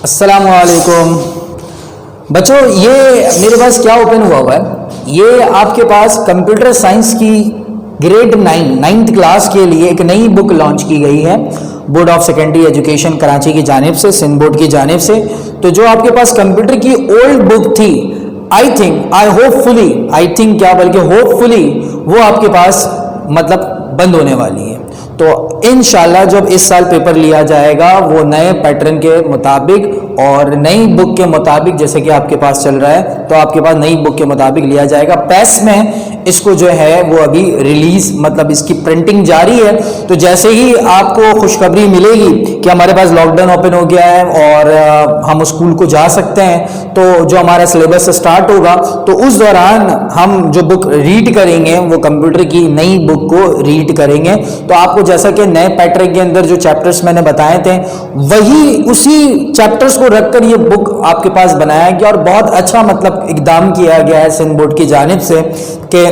अस्सलामुअलैकुम बच्चों, ये मेरे पास क्या ओपन हुआ है, ये आपके पास कंप्यूटर साइंस की ग्रेड 9th क्लास के लिए एक नई बुक लॉन्च की गई है board of secondary education Karachi की जानिब से, सिंध बोर्ड की जानिब से। तो जो आपके पास कंप्यूटर की ओल्ड बुक थी, आई थिंक क्या बल्कि होपफुली वो आपके पास मतलब बंद होने वाली है। तो इंशाल्लाह जब इस साल पेपर लिया जाएगा वो नए पैटर्न के मुताबिक और नई बुक के मुताबिक, जैसे कि आपके पास चल रहा है, तो आपके पास नई बुक के मुताबिक लिया जाएगा। पैस में इसको जो है वो अभी रिलीज मतलब इसकी प्रिंटिंग जारी है। तो जैसे ही आपको खुशखबरी मिलेगी कि हमारे पास लॉकडाउन ओपन हो गया है और हम स्कूल को जा सकते हैं, तो जो हमारा सिलेबस स्टार्ट होगा तो उस दौरान हम जो बुक रीड करेंगे वो कंप्यूटर की नई बुक को रीड करेंगे। तो आपको जैसा कि नए पैटर्न के अंदर जो चैप्टर्स मैंने बताए थे वही उसी चैप्टर्स को रखकर ये बुक आपके पास बनाया गया और बहुत अच्छा मतलब इकदाम किया गया है सिंध बोर्ड की जानिब से कि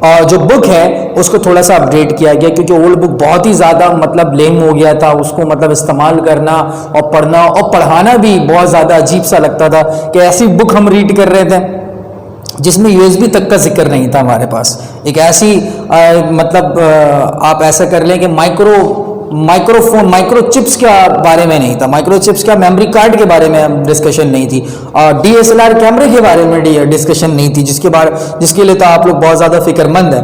और जो बुक है उसको थोड़ा सा अपडेट किया गया, क्योंकि ओल्ड बुक बहुत ही ज़्यादा मतलब लेम हो गया था। उसको मतलब इस्तेमाल करना और पढ़ना और पढ़ाना भी बहुत ज़्यादा अजीब सा लगता था कि ऐसी बुक हम रीड कर रहे थे जिसमें यूएसबी तक का जिक्र नहीं था हमारे पास। एक ऐसी आप ऐसा कर लें कि माइक्रोफोन माइक्रोचिप्स के बारे में नहीं था, माइक्रोचिप्स का मेमोरी कार्ड के बारे में डिस्कशन नहीं थी और डीएसएलआर कैमरे के बारे में डिस्कशन नहीं थी, जिसके लिए तो आप लोग बहुत ज़्यादा फिक्रमंद हैं।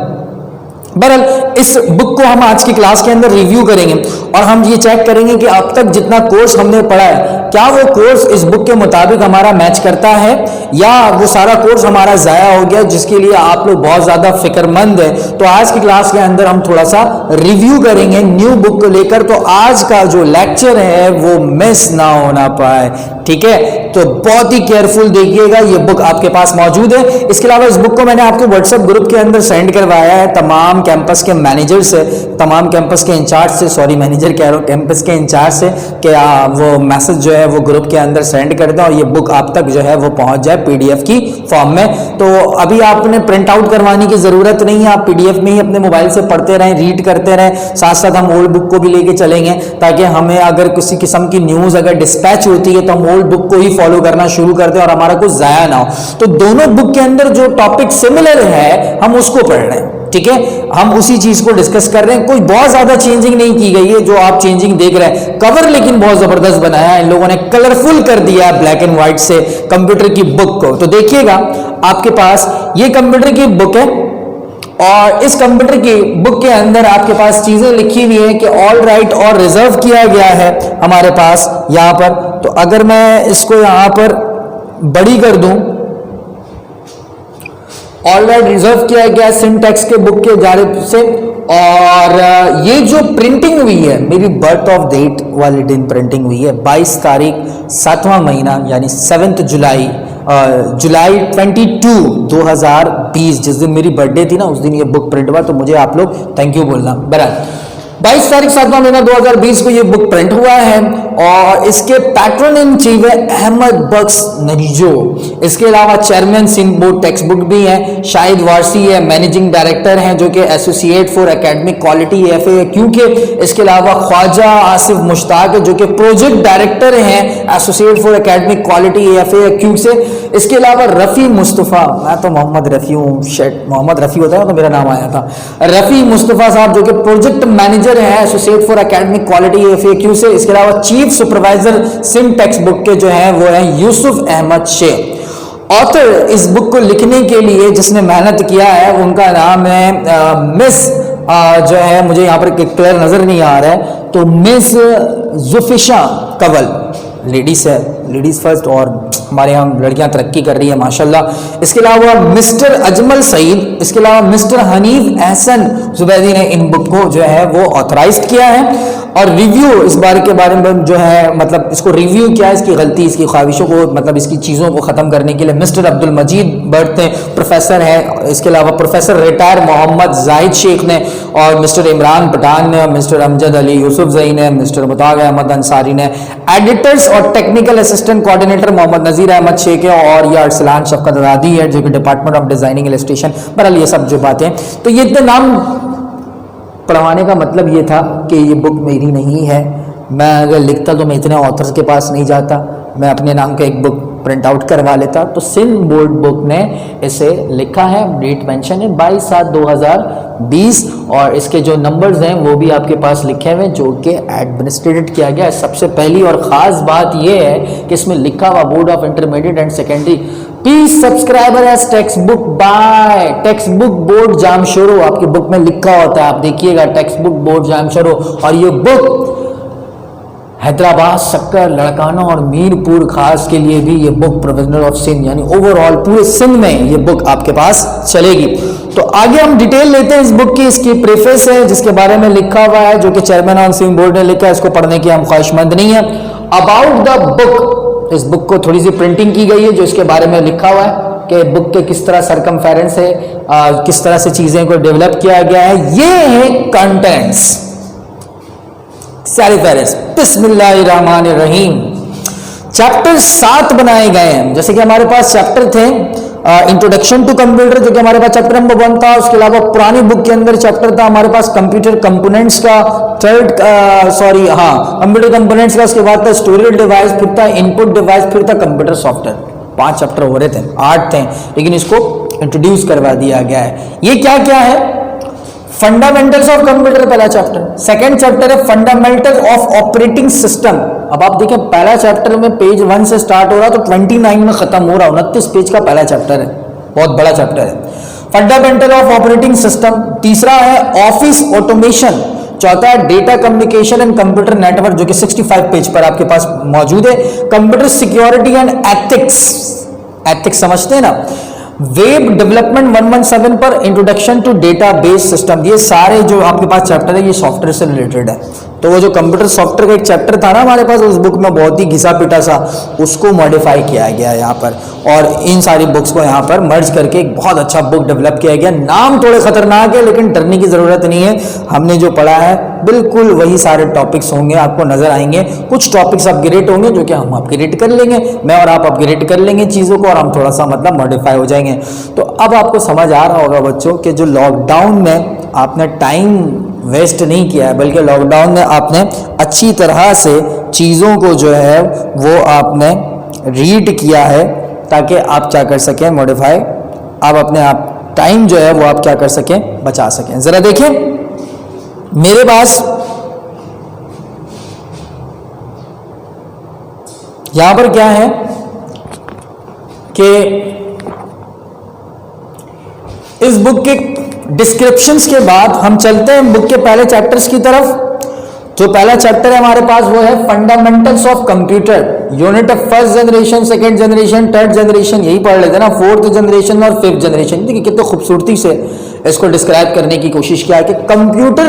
बहरहाल इस बुक को हम आज की क्लास के अंदर रिव्यू करेंगे और हम ये चेक करेंगे कि अब तक जितना कोर्स हमने पढ़ा है क्या वो कोर्स इस बुक के मुताबिक हमारा मैच करता है या वो सारा कोर्स हमारा ज़ाया हो गया, जिसके लिए आप लोग बहुत ज़्यादा फिक्रमंद है। तो आज की क्लास के अंदर हम थोड़ा सा रिव्यू करेंगे न्यू बुक को लेकर। तो आज का जो लेक्चर है वो मिस ना होना पाए, ठीक है? तो बहुत ही केयरफुल देखिएगा, ये बुक आपके पास मौजूद है। इसके अलावा इस बुक को मैंने आपके व्हाट्सएप ग्रुप के अंदर सेंड करवाया है तमाम कैंपस के मैनेजर से, तमाम कैंपस के इंचार्ज से, सॉरी मैनेजर कह रहा हूँ, कैंपस के इंचार्ज से, कि वो मैसेज जो है वो ग्रुप के अंदर सेंड कर दें और ये बुक आप तक जो है वो पहुंच जाए पीडीएफ की फॉर्म में। तो अभी आपने प्रिंट आउट करवाने की जरूरत नहीं है, आप पीडीएफ में ही अपने मोबाइल से पढ़ते रहें, रीड करते रहें। साथ साथ हम ओल्ड बुक को भी लेके चलेंगे ताकि हमें अगर किसी किस्म की न्यूज अगर डिस्पैच होती है तो हम ओल्ड बुक को ही फॉलो करना शुरू कर दें और हमारा कुछ जाया ना हो। तो दोनों बुक के अंदर जो टॉपिक सिमिलर है हम उसको पढ़ रहे हैं, ठीक है? हम उसी चीज को डिस्कस कर रहे हैं, कोई बहुत ज्यादा चेंजिंग नहीं की गई है। जो आप चेंजिंग देख रहे हैं, कवर लेकिन बहुत जबरदस्त बनाया है, इन लोगों ने कलरफुल कर दिया है ब्लैक एंड व्हाइट से कंप्यूटर की बुक को। तो देखिएगा आपके पास ये कंप्यूटर की बुक है और इस कंप्यूटर की बुक के अंदर आपके पास चीजें लिखी हुई है कि ऑल राइट और रिजर्व किया गया है हमारे पास यहां पर। तो अगर मैं इसको यहां पर बड़ी कर दूं, ऑल राइट रिजर्व किया गया सिंटैक्स के बुक के जानिब से। और ये जो प्रिंटिंग हुई है, मेरी बर्थ ऑफ डेट वाली दिन प्रिंटिंग हुई है 22 तारीख 7वां महीना यानी 7 जुलाई 22 2020, जिस दिन मेरी बर्थडे थी ना उस दिन ये बुक प्रिंट हुआ। तो मुझे आप लोग थैंक यू बोलना। बराबर 22 तारीख 7वां महीना 2020 को ये बुक प्रिंट हुआ है और इसके पैट्रन इन चीफ है अहमद बख्श नरीजो। इसके अलावा chairman Sindh board text book भी है, शाहिद वारसी है, मैनेजिंग डायरेक्टर हैं जो कि associate for academic quality FAQ के। इसके अलावा ख्वाजा आसिफ मुश्ताक है जो कि प्रोजेक्ट डायरेक्टर हैं associate for academic quality FAQ से। इसके अलावा रफ़ी मुस्तफ़ा, मैं तो मोहम्मद रफ़ी हूँ, मोहम्मद रफ़ी होता है तो मेरा नाम आया था, रफ़ी मुस्तफ़ा साहब जो कि प्रोजेक्ट मैनेजर है associate for academic quality FAQ से। इसके अलावा chief supervisor SIM text book के जो है वो है यूसुफ अहमद शेख। ऑथर इस बुक को लिखने के लिए जिसने मेहनत किया है उनका नाम है मिस जो है, मुझे यहाँ पर क्लियर नजर नहीं आ रहा है, तो मिस जुफिशा कवल, लेडीज है, लेडीज फर्स्ट, और हमारे यहाँ लड़कियां तरक्की कर रही है माशाल्लाह। इसके अलावा मिस्टर अजमल सईद, इसके अलावा मिस्टर हनीफ एहसन जुबैदी ने इन बुक को जो है वो ऑथराइज किया है। और रिव्यू इस बारे के बारे में जो है मतलब इसको रिव्यू किया है, इसकी गलती, इसकी ख्वाहिशों को मतलब इसकी चीज़ों को ख़त्म करने के लिए मिस्टर अब्दुल मजीद बर्थ ने, प्रोफेसर हैं। इसके अलावा प्रोफेसर रिटायर मोहम्मद जाहिद शेख ने और मिस्टर इमरान पठान ने, मिस्टर अमजद अली यूसुफ जई ने, मिस्टर मुताग अहमद अंसारी ने। एडिटर्स और technical assistant coordinator Mohammad Nazir Ahmad Sheikh है और यह अरसलान शफकत आज़ादी है जो कि डिपार्टमेंट ऑफ डिजाइनिंग इलस्ट्रेशन। बहरहाल ये सब जो बातें, तो ये इतने नाम पढ़वाने का मतलब ये था कि ये बुक मेरी नहीं है, मैं अगर लिखता तो मैं इतने ऑथर्स के पास नहीं जाता, मैं अपने नाम का एक बुक प्रिंट आउट करवा लेता। तो सिंध बोर्ड बुक ने इसे लिखा है, डेट मेंशन है 22/7/2020 और इसके जो नंबर्स हैं वो भी आपके पास लिखे हुए हैं, जो कि एडमिनिस्ट्रेटेड किया गया है। सबसे पहली और ख़ास बात ये है कि इसमें लिखा हुआ board of intermediate and secondary please subscriber as text book by text book board Jamshoro, आपकी बुक में लिखा होता है, आप देखिएगा टेक्स्ट बुक बोर्ड जामशोरो। और ये बुक हैदराबाद, सक्कर, लड़काना और मीरपुर खास के लिए भी ये बुक प्रोविजनल ऑफ सिंध यानी ओवरऑल पूरे सिंध में ये बुक आपके पास चलेगी। तो आगे हम डिटेल लेते हैं इस बुक की। इसकी प्रेफेस है जिसके बारे में लिखा हुआ है, जो कि चेयरमैन ऑन सिंध बोर्ड ने लिखा है, इसको पढ़ने की हम ख्वाहिशमंद नहीं है। अबाउट द बुक, इस बुक को थोड़ी सी प्रिंटिंग की गई है जो इसके बारे में लिखा हुआ है कि बुक के किस तरह सरकमफेरेंस है, किस तरह से चीजें को डेवलप किया गया है। ये है कंटेंट्स सैलिफेरेंस। बिस्मिल्लाहिर्रहमानिर्रहीम। चैप्टर 7 बनाए गए हैं, जैसे कि हमारे पास चैप्टर थे इंट्रोडक्शन टू कंप्यूटर जो कि हमारे पास चैप्टर नंबर 1 था। उसके अलावा पुरानी बुक के अंदर चैप्टर था हमारे पास कंप्यूटर कंपोनेंट्स का, कंप्यूटर कंपोनेंट्स का। उसके बाद था स्टोरेज डिवाइस, फिर था इनपुट डिवाइस, फिर था कंप्यूटर सॉफ्टवेयर। 5 चैप्टर हो रहे थे, 8 थे, लेकिन इसको इंट्रोड्यूस करवा दिया गया है। ये क्या क्या है? फंडामेंटल्स ऑफ कंप्यूटर पहला चैप्टर, सेकंड चैप्टर है फंडामेंटल ऑफ ऑपरेटिंग सिस्टम। अब आप देखें पहला चैप्टर में पेज 1 से स्टार्ट हो रहा तो 29 में खत्म हो रहा, 29 पेज का पहला चैप्टर है, बहुत बड़ा चैप्टर है। Fundamental of operating system. तीसरा है ऑफिस ऑटोमेशन। चौथा है data communication and computer network जो कि 65 पेज पर आपके पास मौजूद है। Computer security and ethics, ethics समझते हैं ना। वेब डेवलपमेंट 117 पर इंट्रोडक्शन टू डेटाबेस सिस्टम। ये सारे जो आपके पास चैप्टर है ये सॉफ्टवेयर से रिलेटेड है। तो वो जो कंप्यूटर सॉफ्टवेयर का एक चैप्टर था ना हमारे पास उस बुक में, बहुत ही घिसा पिटा सा, उसको मॉडिफाई किया गया है यहाँ पर और इन सारी बुक्स को यहाँ पर मर्ज करके एक बहुत अच्छा बुक डेवलप किया गया। नाम थोड़े खतरनाक है लेकिन डरने की जरूरत नहीं है, हमने जो पढ़ा है बिल्कुल वही सारे टॉपिक्स होंगे, आपको नजर आएंगे। कुछ टॉपिक्स अपग्रेड होंगे जो कि हम अपग्रेड कर लेंगे, मैं और आप अपग्रेड कर लेंगे चीज़ों को और हम थोड़ा सा मतलब मॉडिफाई हो जाएंगे। तो अब आपको समझ आ रहा होगा बच्चों कि जो लॉकडाउन में आपने टाइम वेस्ट नहीं किया है, बल्कि लॉकडाउन में आपने अच्छी तरह से चीज़ों को जो है वो आपने रीड किया है ताकि आप क्या कर सकें, मॉडिफाई, आप अपने आप टाइम जो है वो आप क्या कर सकें, बचा सकें। ज़रा देखिए मेरे पास यहां पर क्या है कि इस बुक के डिस्क्रिप्शंस के बाद हम चलते हैं बुक के पहले चैप्टर्स की तरफ। जो पहला चैप्टर है हमारे पास वो है fundamentals of computer, unit of first generation, second generation, third generation, यही पढ़ लेते ना, फोर्थ जनरेशन और फिफ्थ जनरेशन। देखिए कितने खूबसूरती से इसको डिस्क्राइब करने की कोशिश किया है कि कंप्यूटर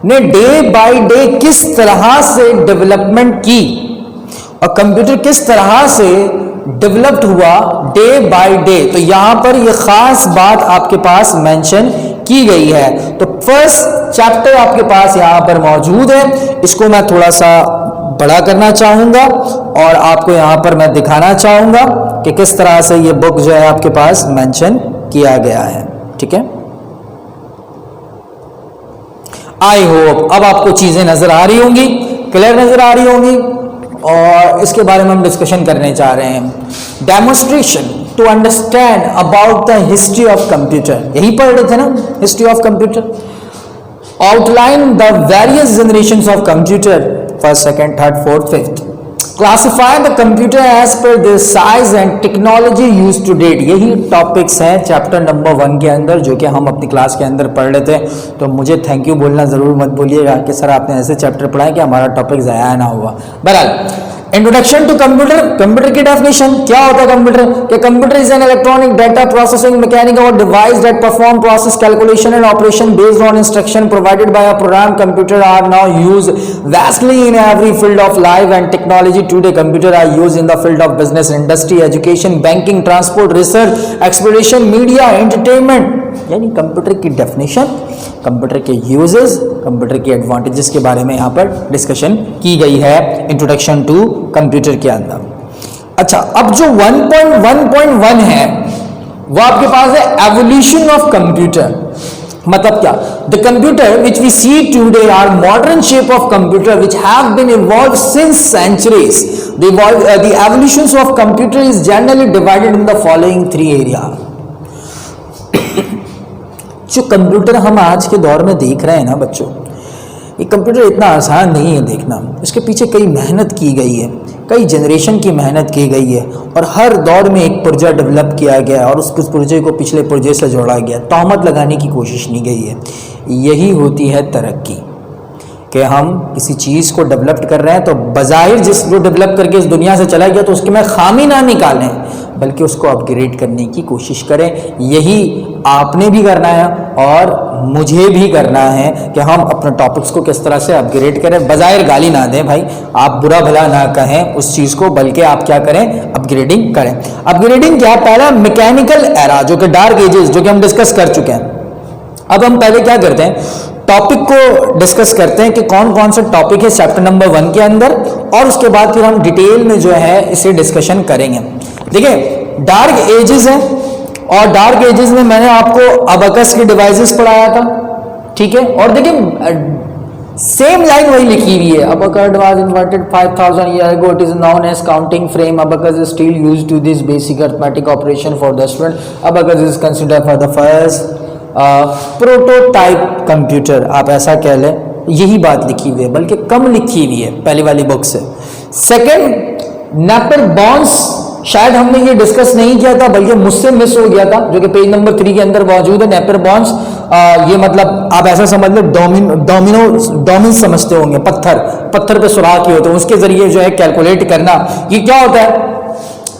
ने डे बाय डे किस तरह से डेवलपमेंट की और कंप्यूटर किस तरह से डेवलप्ड हुआ डे बाय डे। तो यहां पर यह खास बात आपके पास मेंशन की गई है। तो फर्स्ट चैप्टर आपके पास यहां पर मौजूद है, इसको मैं थोड़ा सा बड़ा करना चाहूंगा और आपको यहां पर मैं दिखाना चाहूंगा कि किस तरह से यह बुक जो है आपके पास मेंशन किया गया है। ठीक है, आई होप अब आपको चीजें नजर आ रही होंगी, क्लियर नजर आ रही होंगी और इसके बारे में हम डिस्कशन करने जा रहे हैं। Demonstration to understand about the history of computer, यही पढ़ रहे थे ना, history of computer. Outline the various generations of computer, first, second, third, fourth, fifth. Classify the computer as per the size and technology use to date. यही topics हैं chapter number 1 के अंदर जो कि हम अपनी क्लास के अंदर पढ़ रहे थे। तो मुझे थैंक यू बोलना जरूर मत भूलिएगा कि सर आपने ऐसे चैप्टर पढ़ाए कि हमारा टॉपिक ज़ाया ना हुआ। बहरहाल इंट्रोडक्शन टू कंप्यूटर, कंप्यूटर की डेफिनेशन क्या होता है कंप्यूटर? कि computer is an electronic data processing mechanical और device that perform process calculation and operation based on instruction provided by a program. Computer are now used vastly in every field of life and technology today. Computer are used in the field of business, industry, education, banking, transport, research, exploration, media, entertainment। यानी computer की definition, computer के uses, computer के advantages के बारे में यहाँ पर discussion की गई है इंट्रोडक्शन टू कंप्यूटर के अंदर। अच्छा, अब जो 1.1.1 है वो आपके पास है एवोल्यूशन ऑफ कंप्यूटर। मतलब क्या? The computer which we see today are modern shape of computer which have been evolve since centuries. The evolution of computer is generally divided in the following 3 area. जो computer हम आज के दौर में देख रहे हैं ना बच्चों, ये कंप्यूटर इतना आसान नहीं है देखना. इसके पीछे कई मेहनत की गई है, कई जनरेशन की मेहनत की गई है, और हर दौर में एक पुर्जा डेवलप किया गया और उस पुर्जे को पिछले पुर्जे से जोड़ा गया. तोहमत लगाने की कोशिश नहीं गई है. यही होती है तरक्की, कि हम किसी चीज़ को डेवलप कर रहे हैं तो बज़ाहिर जो डेवलप करके इस दुनिया से चला गया तो उसके में खामी ना निकालें, बल्कि उसको अपग्रेड करने की कोशिश करें. यही आपने भी करना है और मुझे भी करना है कि हम अपने टॉपिक्स को किस तरह से अपग्रेड करें. बज़ाहिर गाली ना दें भाई, आप बुरा भला ना कहें उस चीज़ को, बल्कि आप क्या करें, अपग्रेडिंग करें. अपग्रेडिंग क्या? पहला मैकेनिकल एरा, जो कि डार्क एजेस, जो कि हम डिस्कस कर चुके हैं. अब हम पहले क्या करते हैं, टॉपिक को डिस्कस करते हैं कि कौन कौन से टॉपिक है चैप्टर नंबर 1 के अंदर, और उसके बाद फिर हम डिटेल में जो है इसे डिस्कशन करेंगे. देखिए, डार्क एजेस है, और डार्क एजेस में मैंने आपको अबकस के डिवाइसेस पढ़ाया था, ठीक है. और देखिए सेम लाइन वही लिखी हुई है. Abacus was invented 5000 year ago. It is known as counting frame. Abacus is still used to this basic arithmetic operation for the student. Abacus is considered for the first prototype computer, आप ऐसा कह लें. यही बात लिखी हुई है, बल्कि कम लिखी हुई है पहली वाली बुक से. सेकंड, नेपर बॉन्ड्स, शायद हमने ये डिस्कस नहीं किया था, बल्कि मुझसे मिस हो गया था, जो कि पेज नंबर 3 के अंदर मौजूद है. नेपर बॉन्ड्स, ये मतलब आप ऐसा समझ लो, डोमिनो समझते होंगे. पत्थर पे सुराख किए होते हैं, उसके जरिए जो है कैलकुलेट करना. ये क्या होता है?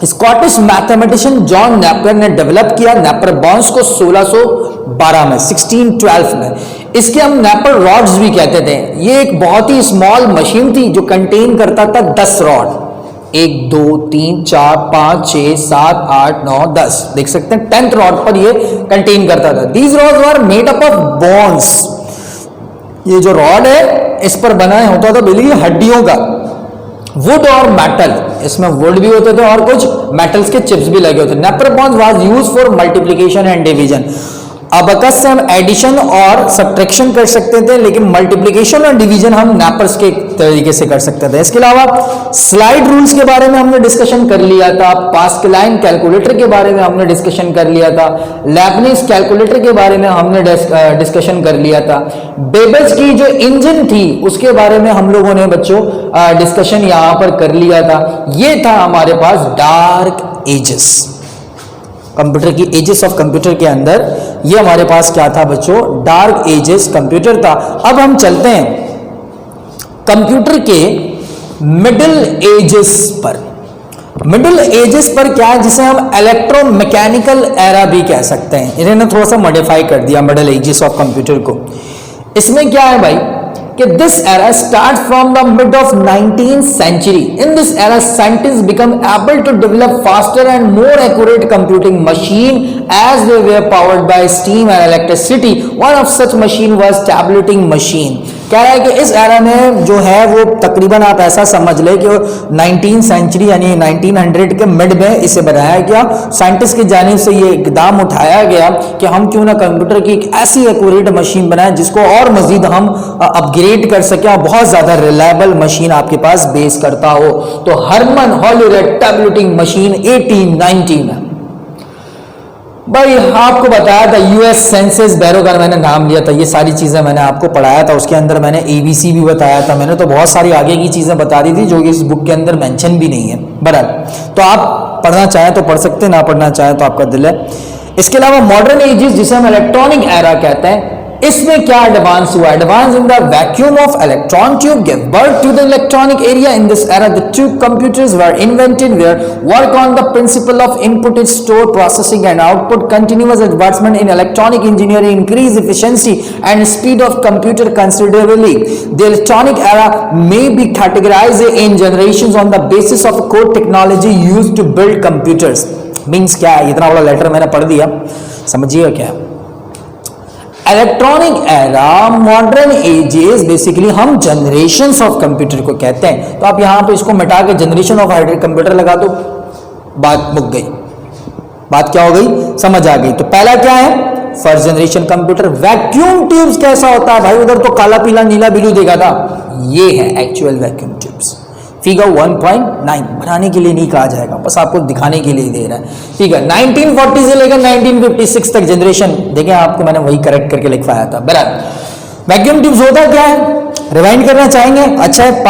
स्कॉटिश मैथमेटिशियन जॉन नेपर ने डेवलप किया नेपर बॉन्ड्स को 1612 में, 1612 में. इसके हम नेपर रॉड्स भी कहते थे. ये एक बहुत ही स्मॉल मशीन थी जो कंटेन करता था 10 रॉड. 1 2 3 4 5 6 7 8 9 10, देख सकते हैं 10th रॉड पर ये कंटेन करता था. These rods were made up of bones. ये जो रॉड है इस पर बना होता था बिल्कुल हड्डियों का. वुड और मेटल, इसमें वुड भी होते थे और कुछ मेटल्स के चिप्स भी लगे होते. Napier bones was used for multiplication and division. Abacus से हम एडिशन और सब्ट्रैक्शन कर सकते थे, लेकिन मल्टीप्लिकेशन और डिवीजन हम नेपर्स के तरीके से कर सकते थे. इसके अलावा स्लाइड रूल्स के बारे में हमने डिस्कशन कर लिया था. पास्कलाइन कैलकुलेटर के बारे में हमने डिस्कशन कर लिया था. लेबनिज कैलकुलेटर के बारे में हमने डिस्कशन कर लिया था. बेबल्स की जो इंजन थी उसके बारे में हम लोगों ने बच्चों डिस्कशन यहां पर कर लिया था. ये था हमारे पास डार्क एजेस. कंप्यूटर की एजेस ऑफ कंप्यूटर के अंदर ये हमारे पास क्या था बच्चों? डार्क एजेस कंप्यूटर था. अब हम चलते हैं कंप्यूटर के मिडिल एजेस पर. मिडिल एजेस पर क्या है, जिसे हम इलेक्ट्रोमैकेनिकल एरा भी कह सकते हैं. इन्होंने थोड़ा सा मॉडिफाई कर दिया मिडिल एजेस ऑफ कंप्यूटर को. इसमें क्या है भाई कि this era starts from the mid of 19th century. In this era, scientists become able to develop faster and more accurate computing machine as they were powered by steam and electricity. One of such machine was tabulating machine. कह रहा है कि इस era में जो है वो तकरीबन आप ऐसा समझ ले कि 19th सेंचुरी यानी 1900 के मिड में इसे बनाया गया. साइंटिस्ट की जानिब से ये इकदाम उठाया गया कि हम क्यों ना कंप्यूटर की एक ऐसी एक्यूरेट मशीन बनाएं जिसको और मजीद हम अपग्रेड कर सकें और बहुत ज़्यादा रिलायबल मशीन आपके पास बेस करता हो. तो हरमन हॉलोरेट टैबलेटिंग मशीन 1890 में भाई आपको बताया था. यूएस सेंसस बैरो का मैंने नाम लिया था. ये सारी चीज़ें मैंने आपको पढ़ाया था. उसके अंदर मैंने एबीसी भी बताया था. मैंने तो बहुत सारी आगे की चीज़ें बता दी थी जो कि इस बुक के अंदर मेंशन भी नहीं है. बहरहाल तो आप पढ़ना चाहें तो पढ़ सकते हैं, ना पढ़ना चाहें तो आपका दिल है. इसके अलावा मॉडर्न एजेस जिसे हम इलेक्ट्रॉनिक एरा कहते हैं, इसमें क्या एडवांस हुआ? Advance in the vacuum of electron tube gave birth to the electronic area. In this era, the two computers were invented where work on the principle of input is stored, processing and output. Continuous advancement in electronic engineering increased efficiency and speed of computer considerably. The electronic era may be categorized in generations on the basis of core technology used to build computers. Means क्या है? इतना बड़ा letter मैंने पढ़ दिया, समझिएगा क्या है. Electronic era, modern ages, basically हम जनरेशंस ऑफ कंप्यूटर को कहते हैं. तो आप यहां पे इसको मिटा के जनरेशन ऑफ कंप्यूटर लगा दो, बात मुक गई. बात क्या हो गई? समझ आ गई. तो पहला क्या है? First generation computer. Vacuum tubes कैसा होता है भाई, उधर तो काला पीला नीला ब्लू देखा था, ये है एक्चुअल वैक्यूम ट्यूब्स। फिगर 1.9 बनाने के लिए नहीं कहा जाएगा, बस आपको दिखाने के लिए दे रहा है। फिगर 1940 से लेकर 1956 तक जनरेशन देखें, आपको मैंने वही करेक्ट करके लिखवाया था। बराबर वैक्यूम ट्यूब्स होता क्या है, रिवाइंड करना चाहेंगे? अच्छा है,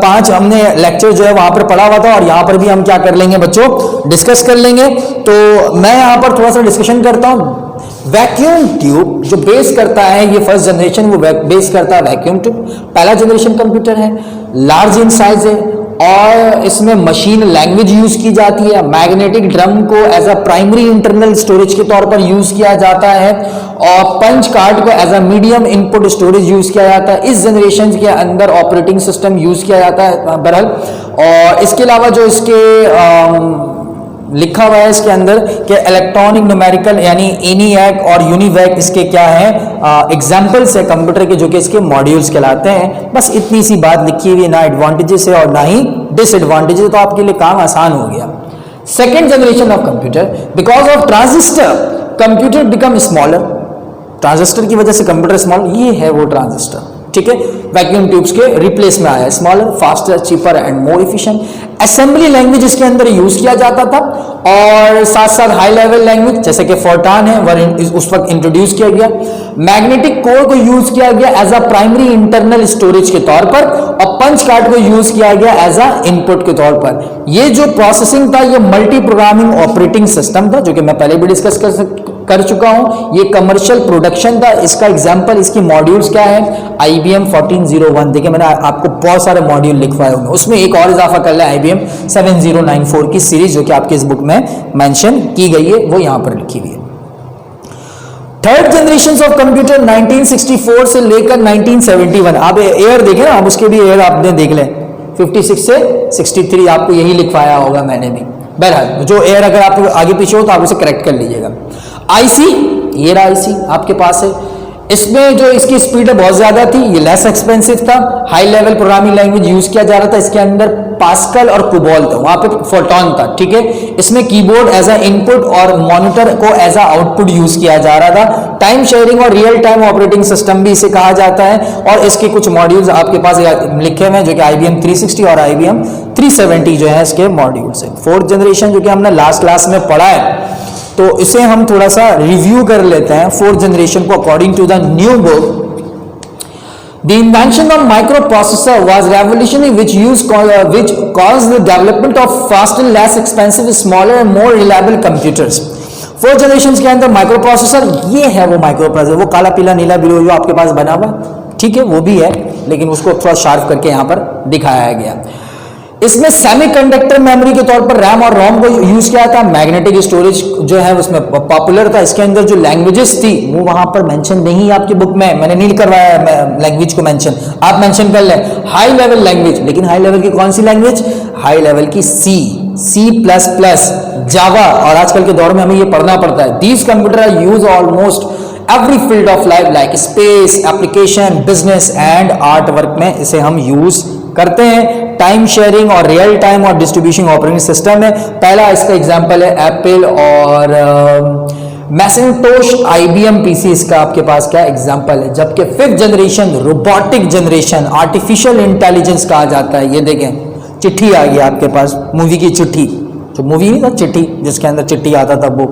पांच हमने लेक्चर जो है वहां पर पढ़ा हुआ था, और यहां पर भी हम क्या कर लेंगे बच्चों, डिस्कस कर लेंगे। तो मैं यहां पर थोड़ा सा डिस्कशन करता हूं। वैक्यूम ट्यूब जो बेस करता है, ये फर्स्ट जनरेशन वो बेस करता है वैक्यूम ट्यूब। पहला जनरेशन कंप्यूटर है, लार्ज इन साइज है, और इसमें मशीन लैंग्वेज यूज की जाती है। मैग्नेटिक ड्रम को as a primary internal storage के तौर पर यूज किया जाता है, और पंच कार्ड को as a medium input storage use किया जाता है। इस जनरेशन के अंदर ऑपरेटिंग सिस्टम यूज किया जाता है बहरहाल। और इसके अलावा जो इसके लिखा हुआ है इसके अंदर कि इलेक्ट्रॉनिक न्यूमेरिकल यानी एनीएक और यूनिवैक इसके क्या है एग्जाम्पल्स है कंप्यूटर के, जो कि इसके मॉड्यूल्स कहलाते हैं। बस इतनी सी बात लिखी हुई है, ना एडवांटेजेस है और ना ही डिसएडवांटेजेस, तो आपके लिए काम आसान हो गया। Second generation of computer, because of transistor computer become smaller. Transistor की वजह से कंप्यूटर स्मॉल, ये है वो ट्रांजिस्टर, ठीक है, वैक्यूम ट्यूब्स के रिप्लेस में आया। Smaller, faster, cheaper and more efficient. Assembly language इसके अंदर यूज किया जाता था, और साथ साथ हाई लेवल लैंग्वेज जैसे कि फोर्टान है वह उस वक्त इंट्रोड्यूस किया गया। मैग्नेटिक कोर को यूज किया गया as a primary internal storage के तौर पर, और पंच कार्ड को यूज किया गया एज अ इनपुट के तौर पर। ये जो प्रोसेसिंग था ये मल्टी प्रोग्रामिंग ऑपरेटिंग सिस्टम था, जो कि मैं पहले भी डिस्कस कर चुका हूं। ये कमर्शियल प्रोडक्शन था। इसका एग्जांपल, इसकी मॉड्यूल्स क्या है, IBM 1401। देखिए मैंने आपको बहुत सारे मॉड्यूल लिखवाए होंगे, उसमें एक और इजाफा कर लिया IBM 7094 की सीरीज, जो कि आपकी इस बुक में मेंशन की गई है, वो यहां पर लिखी हुई है। थर्ड जनरेशन ऑफ कंप्यूटर 1964 से लेकर 1971। आप एयर देखें ना, आप उसके भी एयर आपने देख लें, 56 से 63 आपको यही लिखवाया होगा मैंने भी। बहरहाल जो एयर अगर आप आगे पीछे हो तो आप उसे करेक्ट कर लीजिएगा। आईसी, ये रहा आईसी आपके पास है। इसमें जो इसकी स्पीड है बहुत ज्यादा थी, ये लेस एक्सपेंसिव था। High level programming language use किया जा रहा था। इसके अंदर पास्कल और कुबोल था, वहां पे फोटोन था, ठीक है। इसमें कीबोर्ड एज अ इनपुट और मॉनिटर को एज अ आउटपुट यूज किया जा रहा था। टाइम शेयरिंग और रियल टाइम ऑपरेटिंग सिस्टम भी इसे कहा जाता है, और इसके कुछ मॉड्यूल्स आपके पास लिखे हुए हैं, जो कि IBM 360 और IBM 370 जो है इसके मॉड्यूल्स है। फोर्थ जनरेशन जो कि हमने लास्ट क्लास में पढ़ा है, तो इसे हम थोड़ा सा रिव्यू कर लेते हैं। फोर्थ जनरेशन को according to the new book, the invention of microprocessor was revolutionary which caused the development of faster, less expensive, smaller and more reliable computers। Fourth generation के अंदर माइक्रो प्रोसेसर, ये है वो micro processor, वो काला पीला नीला blue जो आपके पास बना हुआ, ठीक है, वो भी है, लेकिन उसको थोड़ा शार्प करके यहां पर दिखाया गया। इसमें सेमीकंडक्टर मेमोरी के तौर पर रैम और रोम को यूज किया था। मैग्नेटिक स्टोरेज जो है उसमें पॉपुलर था। इसके अंदर जो लैंग्वेजेस थी वो वहां पर मेंशन नहीं है आपकी बुक में, मैंने नहीं करवाया लैंग्वेज को मेंशन, आप मेंशन कर लें हाई लेवल लैंग्वेज। लेकिन हाई लेवल की कौन सी लैंग्वेज? हाई लेवल की C++, जावा, और आजकल के दौर में हमें ये पढ़ना पड़ता है। These computer are use almost every field of life like space, application, business and art work में इसे हम यूज करते हैं। टाइम शेयरिंग और रियल टाइम और डिस्ट्रीब्यूशन ऑपरेटिंग सिस्टम है। पहला इसका एग्जांपल है एप्पल और मैकिन्टोश, IBM PC इसका आपके पास क्या एग्जांपल है। जबकि fifth generation robotic generation, artificial intelligence कहा जाता है। ये देखें, चिट्ठी आ गई आपके पास, मूवी की चिट्ठी, जो मूवी नहीं था चिट्ठी, जिसके अंदर चिट्ठी आता था, वो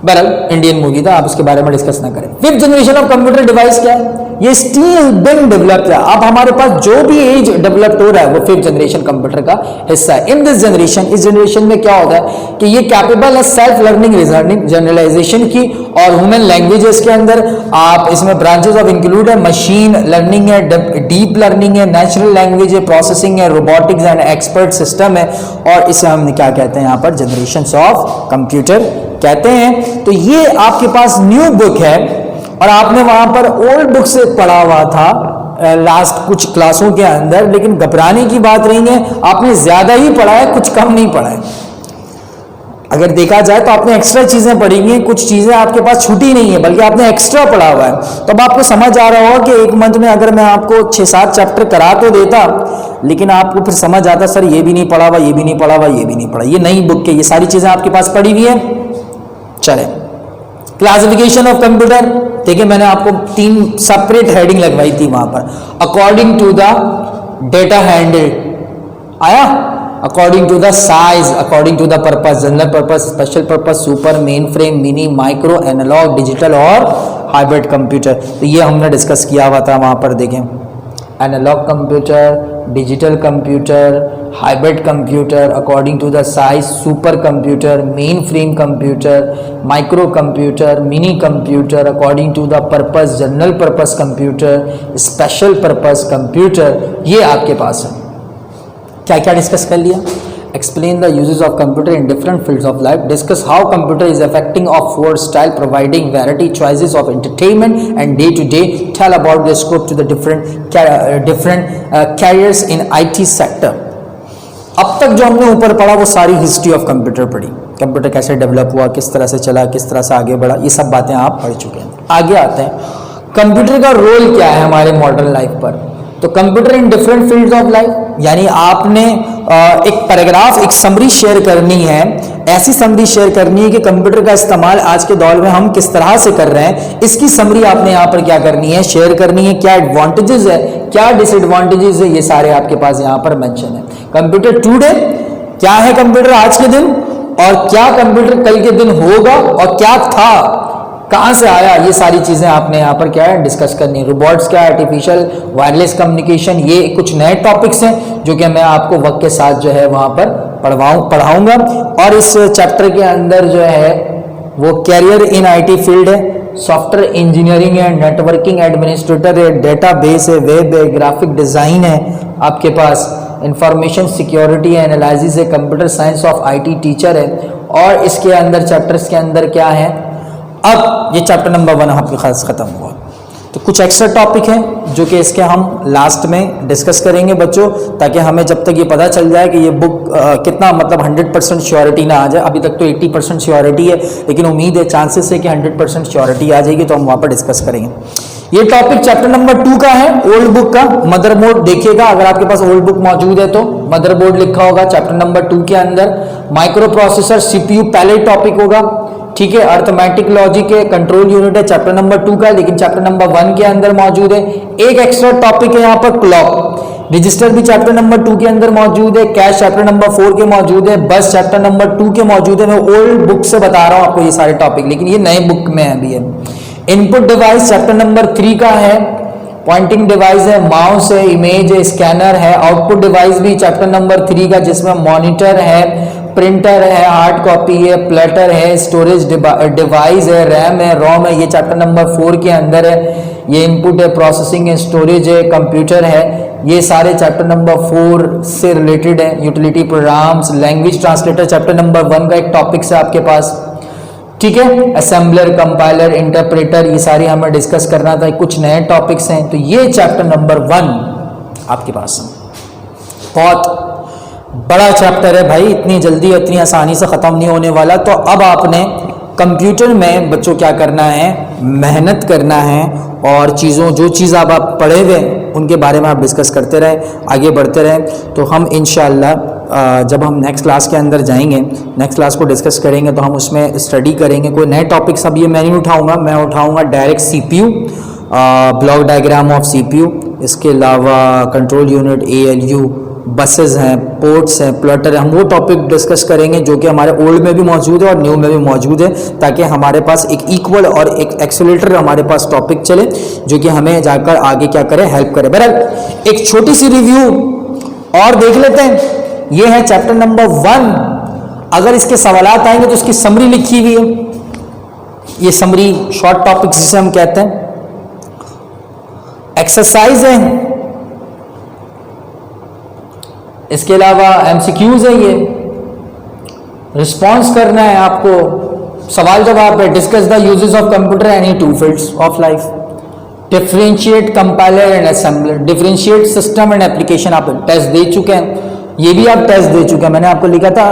बहरहाल इंडियन मूवी था, आप उसके बारे में डिस्कस ना करें। Fifth generation of computer device क्या है? ये स्टिल बिंग डेवलप्ड है। अब हमारे पास जो भी एज डेवलप्ड हो रहा है वो फिफ्थ जनरेशन कंप्यूटर का हिस्सा है। इन दिस जनरेशन, इस जनरेशन में क्या होता है कि ये कैपेबल है सेल्फ लर्निंग, रीजनिंग, जनरलाइजेशन की और ह्यूमन लैंग्वेजेस के अंदर। आप इसमें ब्रांचेस ऑफ इंक्लूड है, मशीन लर्निंग है, डीप लर्निंग है, नेचुरल लैंग्वेज है, प्रोसेसिंग है, रोबोटिक्स एंड एक्सपर्ट सिस्टम है, और इसे हम क्या कहते हैं यहाँ पर? जनरेशन ऑफ कंप्यूटर कहते हैं। तो ये आपके पास न्यू बुक है, और आपने वहां पर ओल्ड बुक से पढ़ा हुआ था लास्ट कुछ क्लासों के अंदर, लेकिन घबराने की बात नहीं है, आपने ज्यादा ही पढ़ा है, कुछ कम नहीं पढ़ा है। अगर देखा जाए तो आपने एक्स्ट्रा चीजें पढ़ी हैं, कुछ चीजें आपके पास छूटी नहीं है, बल्कि आपने एक्स्ट्रा पढ़ा हुआ है। तो अब आपको समझ आ रहा होगा कि एक मंथ में अगर मैं आपको 6-7 चैप्टर करा तो देता, लेकिन आपको फिर समझ आता सर ये भी नहीं पढ़ा हुआ, ये भी नहीं पढ़ा हुआ, ये भी नहीं पढ़ा। ये नई बुक के ये सारी चीजें आपके पास पढ़ी हुई है। चले क्लासिफिकेशन ऑफ कंप्यूटर, देखिए मैंने आपको 3 सेपरेट हेडिंग लगवाई थी वहां पर। According to the data handle आया, according to the size, according to the purpose, general purpose, special purpose, super, main frame, mini, micro, analogue, digital और हाइब्रिड कंप्यूटर। तो ये हमने डिस्कस किया हुआ था वहां पर। देखें analogue computer, digital computer, hybrid computer, according to the size, super computer, main frame computer, micro computer, mini computer, according to the purpose, general purpose computer, special purpose computer, ये आपके पास है। क्या क्या डिस्कस कर लिया? Explain the uses of computer in different fields of life, discuss how computer is affecting of work style, providing variety choices of entertainment and day to day, tell about the scope to the different careers in IT sector. अब तक जो हमने ऊपर पढ़ा वो सारी history of computer पढ़ी, computer कैसे डेवलप हुआ, किस तरह से चला, किस तरह से आगे बढ़ा, ये सब बातें आप पढ़ चुके हैं। आगे आते हैं, कंप्यूटर का रोल क्या है हमारे मॉडर्न लाइफ पर। तो computer in different fields of life, यानी आपने एक पैराग्राफ, एक समरी शेयर करनी है, ऐसी समरी शेयर करनी है कि कंप्यूटर का इस्तेमाल आज के दौर में हम किस तरह से कर रहे हैं, इसकी समरी आपने यहाँ पर क्या करनी है, शेयर करनी है। क्या एडवांटेजेस है, क्या डिसएडवांटेजेस है, ये सारे आपके पास यहाँ पर मेंशन है। कंप्यूटर टुडे, क्या है कंप्यूटर आज के दिन, और क्या कंप्यूटर कल के दिन होगा, और क्या था, कहां से आया, ये सारी चीजें आपने यहाँ पर क्या है डिस्कस करनी है। रोबोट्स क्या, आर्टिफिशियल वायरलेस कम्युनिकेशन, ये कुछ नए टॉपिक्स हैं जो कि मैं आपको वक्त के साथ जो है वहां पर पढ़ाऊंगा। और इस चैप्टर के अंदर जो है वो कैरियर इन आईटी फील्ड है, सॉफ्टवेयर इंजीनियरिंग है, नेटवर्किंग एडमिनिस्ट्रेटर है, डेटाबेस है, वेब है, ग्राफिक डिजाइन है, आपके पास इंफॉर्मेशन सिक्योरिटी है, एनालिसिस है, computer science of IT teacher है। और इसके अंदर चैप्टर्स के अंदर क्या है, अब ये चैप्टर नंबर 1 आपके खास खत्म हुआ, तो कुछ एक्स्ट्रा टॉपिक हैं जो कि इसके हम लास्ट में डिस्कस करेंगे बच्चों, ताकि हमें जब तक ये पता चल जाए कि ये बुक कितना मतलब 100% श्योरिटी ना आ जाए। अभी तक तो 80% श्योरिटी है, लेकिन उम्मीद है, चांसेस है कि 100% श्योरिटी आ जाएगी, तो हम वहाँ पर डिस्कस करेंगे। ये टॉपिक चैप्टर नंबर 2 का है, ओल्ड बुक का। मदरबोर्ड देखिएगा, अगर आपके पास ओल्ड बुक मौजूद है तो मदरबोर्ड लिखा होगा चैप्टर नंबर 2 के अंदर। माइक्रो प्रोसेसर, सीपीयू पहले टॉपिक होगा, ठीक है। अर्थमेटिक लॉजिक है, कंट्रोल यूनिट है, चैप्टर नंबर 2 का, लेकिन चैप्टर नंबर 1 के अंदर मौजूद है। एक एक्स्ट्रा टॉपिक है यहाँ पर क्लॉक, रजिस्टर भी चैप्टर नंबर 2 के अंदर मौजूद है, कैश चैप्टर नंबर 4 के मौजूद है, बस चैप्टर नंबर 2 के मौजूद है। मैं ओल्ड बुक से बता रहा हूँ आपको ये सारे टॉपिक, लेकिन ये नए बुक में अभी है। इनपुट डिवाइस चैप्टर नंबर 3 का है, पॉइंटिंग डिवाइस है, माउस है, इमेज है, स्कैनर है। आउटपुट डिवाइस भी चैप्टर नंबर 3 का, जिसमें मॉनिटर है, प्रिंटर है, हार्ड कॉपी है, प्लेटर है, स्टोरेज डिवाइस है, रैम है, रोम है, ये चैप्टर नंबर 4 के अंदर है। ये इनपुट है, प्रोसेसिंग है, स्टोरेज है, कंप्यूटर है, ये सारे चैप्टर नंबर 4 से रिलेटेड है। Utility programmes, language translator chapter number 1 का एक टॉपिक है आपके पास, ठीक है। असेंबलर, कंपाइलर, इंटरप्रेटर, ये सारी हमें डिस्कस करना था। कुछ नए टॉपिक्स हैं, तो ये चैप्टर नंबर 1 आपके पास बहुत बड़ा चैप्टर है भाई, इतनी जल्दी इतनी आसानी से ख़त्म नहीं होने वाला। तो अब आपने कंप्यूटर में बच्चों क्या करना है, मेहनत करना है, और जो चीज़ आप पढ़े हुए उनके बारे में आप डिस्कस करते रहें, आगे बढ़ते रहें। तो हम इंशाअल्लाह जब हम नेक्स्ट क्लास के अंदर जाएंगे, नेक्स्ट क्लास को डिस्कस करेंगे, तो हम उसमें स्टडी करेंगे। कोई नए टॉपिक्स अब ये मैं नहीं उठाऊँगा, मैं उठाऊँगा direct CPU, block diagram of CPU, इसके अलावा कंट्रोल यूनिट, ALU, बसेस हैं, पोर्ट्स हैं, प्लॉटर है। हम वो टॉपिक डिस्कस करेंगे जो कि हमारे ओल्ड में भी मौजूद है और न्यू में भी मौजूद है, ताकि हमारे पास एक इक्वल और एक एक्सेलरेटर हमारे पास टॉपिक चले, जो कि हमें जाकर आगे क्या करे, हेल्प करे। बहरहाल एक छोटी सी रिव्यू और देख लेते हैं। ये है चैप्टर नंबर 1। अगर इसके सवालात आएंगे तो इसकी समरी लिखी हुई है, ये समरी शॉर्ट टॉपिक्स जिसे हम कहते हैं। एक्सरसाइज है, इसके अलावा MCQs है, ये रिस्पॉन्स करना है आपको, सवाल जवाब है। Discuss the uses of computer any 2 fields of life, differentiate compiler and assembler, differentiate system and application आप टेस्ट दे चुके हैं, ये भी आप टेस्ट दे चुके हैं। मैंने आपको लिखा था,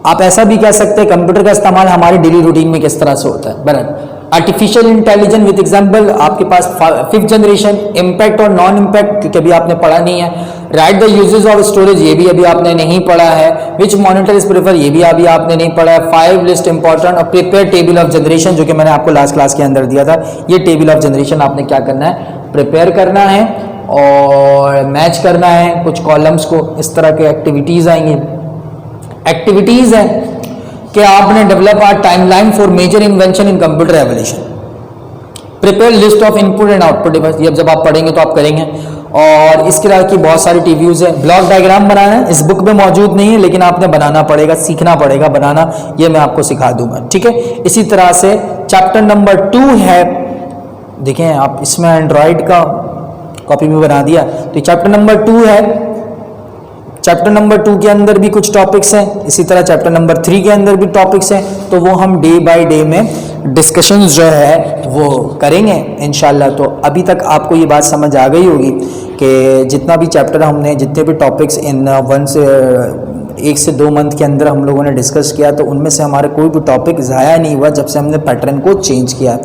आप ऐसा भी कह सकते हैं कंप्यूटर का इस्तेमाल हमारे डेली रूटीन में किस तरह से होता है। बराबर आर्टिफिशियल इंटेलिजेंस विद एग्जांपल आपके पास 5th जनरेशन, इम्पैक्ट और नॉन इम्पैक्ट क्योंकि अभी आपने पढ़ा नहीं है। Right the uses of storage ये भी अभी आपने नहीं पढ़ा है। विच मॉनिटर इज प्रेफर ये भी अभी आपने नहीं पढ़ा है। 5 लिस्ट इंपॉर्टेंट और प्रिपेयर टेबल ऑफ जनरेशन जो कि मैंने आपको लास्ट क्लास के अंदर दिया था। ये टेबल ऑफ जनरेशन आपने क्या करना है, प्रिपेयर करना है और मैच करना है कुछ कॉलम्स को। इस तरह के एक्टिविटीज आएंगी। एक्टिविटीज है कि आपने develop a timeline for major invention in computer revolution, prepare list of input and output device. ये जब आप पढ़ेंगे तो आप करेंगे। और इसके तरह की बहुत सारी टीव्यूज है। ब्लॉक डायग्राम बनाना है, इस बुक में मौजूद नहीं है लेकिन आपने बनाना पड़ेगा, सीखना पड़ेगा बनाना, ये मैं आपको सिखा दूंगा, ठीक है। इसी तरह से चैप्टर नंबर 2 है, देखें आप इसमें एंड्रॉइड का कॉपी में बना दिया। तो चैप्टर नंबर 2 है। चैप्टर नंबर 2 के अंदर भी कुछ टॉपिक्स हैं, इसी तरह चैप्टर नंबर 3 के अंदर भी टॉपिक्स हैं। तो वो हम डे बाय डे में डिस्कशंस जो है वो करेंगे इंशाल्लाह। तो अभी तक आपको ये बात समझ आ गई होगी कि जितना भी चैप्टर हमने, जितने भी टॉपिक्स इन 1 से 2 मंथ के अंदर हम लोगों ने डिस्कस किया, तो उनमें से हमारा कोई भी टॉपिक ज़ाया नहीं हुआ जब से हमने पैटर्न को चेंज किया।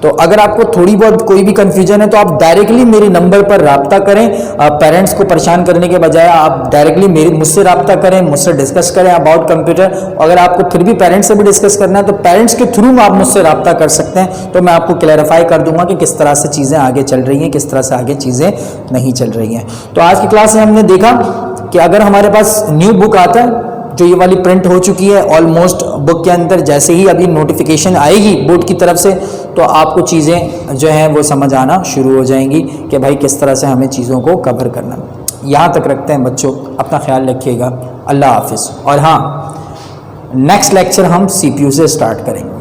तो अगर आपको थोड़ी बहुत कोई भी कन्फ्यूजन है तो आप डायरेक्टली मेरे नंबर पर रब्ता करें। पेरेंट्स को परेशान करने के बजाय आप डायरेक्टली मुझसे रब्ता करें, मुझसे डिस्कस करें अबाउट कंप्यूटर। अगर आपको फिर भी पेरेंट्स से भी डिस्कस करना है तो पेरेंट्स के थ्रू आप मुझसे रब्ता कर सकते हैं। तो मैं आपको क्लैरिफाई कर दूंगा कि किस तरह से चीज़ें आगे चल रही हैं, किस तरह से आगे चीज़ें नहीं चल रही हैं। तो आज की क्लास में हमने देखा कि अगर हमारे पास न्यू बुक आता है जो ये वाली प्रिंट हो चुकी है ऑलमोस्ट बुक के अंदर, जैसे ही अभी नोटिफिकेशन आएगी बोर्ड की तरफ से तो आपको चीज़ें जो हैं वो समझ आना शुरू हो जाएंगी कि भाई किस तरह से हमें चीज़ों को कवर करना। यहाँ तक रखते हैं बच्चों, अपना ख्याल रखिएगा। अल्लाह हाफिज़। और हाँ, नेक्स्ट लेक्चर हम CPU से स्टार्ट करेंगे।